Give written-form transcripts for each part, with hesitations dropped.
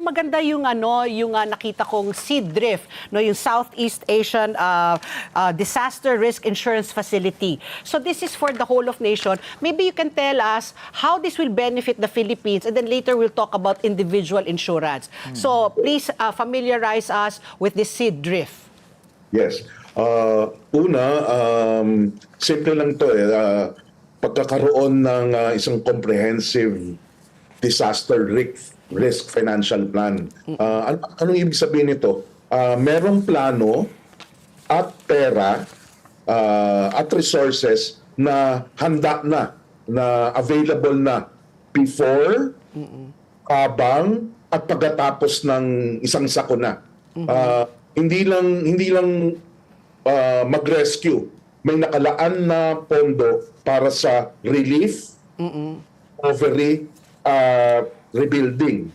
maganda yung nakita kong SEADRIFT, no, yung Southeast Asian Disaster Risk Insurance Facility. So this is for the whole of nation. Maybe you can tell us how this will benefit the Philippines, and then later we'll talk about individual insurance. So please familiarize us with this SEADRIFT. Yes. Una, simple lang to pagkakaroon ng isang comprehensive disaster risk financial plan. Anong ibig sabihin nito? Merong plano at pera at resources na handa na available na before, habang at pagkatapos ng isang sakuna. Hindi lang mag-rescue. May nakalaan na pondo para sa relief, recovery, rebuilding.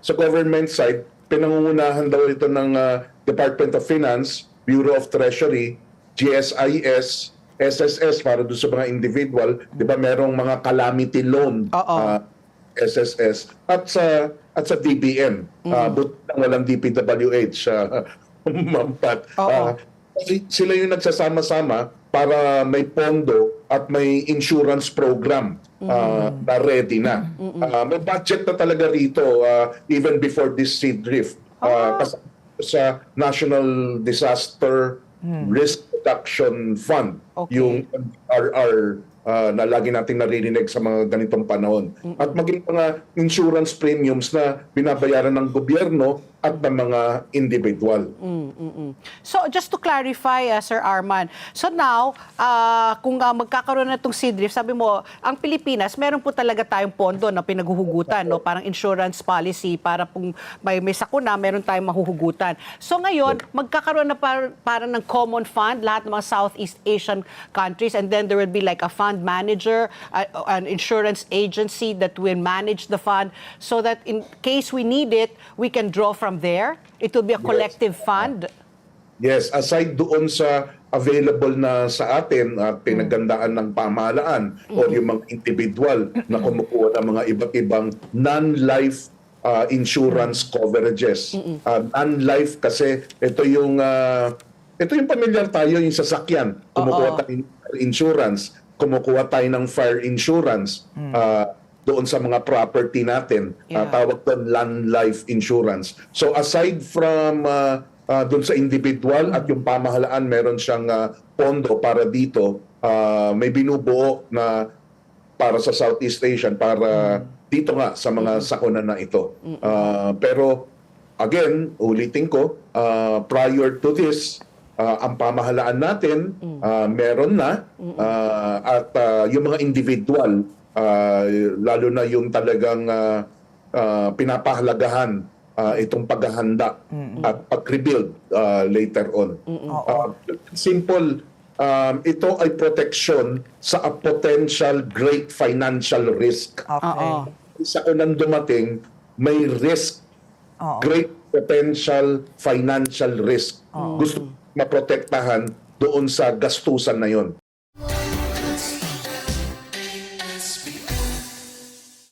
Sa government side, pinangungunahan daw ito ng Department of Finance, Bureau of Treasury, GSIS, SSS para doon sa mga individual. Di ba merong mga calamity loan, SSS, at sa DBM. Buti lang walang DPWH. Mampat. Sila yung nagsasama-sama para may pondo at may insurance program na ready na. May budget na talaga rito even before this SEADRIFT. Sa National Disaster Risk Reduction Fund, yung NDRR na lagi nating naririnig sa mga ganitong panahon. At maging mga insurance premiums na binabayaran ng gobyerno at ng mga individual. So just to clarify, Sir Arman, so now, kung magkakaroon na itong SEADRIFT, sabi mo, ang Pilipinas, meron po talaga tayong pondo na pinaghuhugutan, no? Parang insurance policy, para kung may sakuna, meron tayong mahuhugutan. So ngayon, magkakaroon na parang ng common fund, lahat ng mga Southeast Asian countries, and then there will be like a fund manager, an insurance agency that will manage the fund, so that in case we need it, we can draw from there. It will be a collective fund. Yes, aside doon sa available na sa atin at pinagandaan ng pamahalaan o yung mga individual na kumukuha ng mga iba't ibang non-life insurance coverages. Non-life kasi ito yung pamilyar tayo, yung sasakyan. Kumukuha tayo ng insurance, kumukuha tayo ng fire insurance. Doon sa mga property natin, tawag doon non-life insurance. So aside from doon sa individual at yung pamahalaan, meron siyang pondo para dito, may binubuo na para sa Southeast Asian, para dito nga sa mga sakuna na ito. Pero again, ulitin ko, prior to this, ang pamahalaan natin meron na, at yung mga individual, lalo na yung talagang pinapahalagahan itong paghahanda at pag-rebuild later on. Simple, ito ay protection sa a potential great financial risk. Isa ko nang dumating, may risk, great potential financial risk. Gusto maprotektahan doon sa gastusan na yon.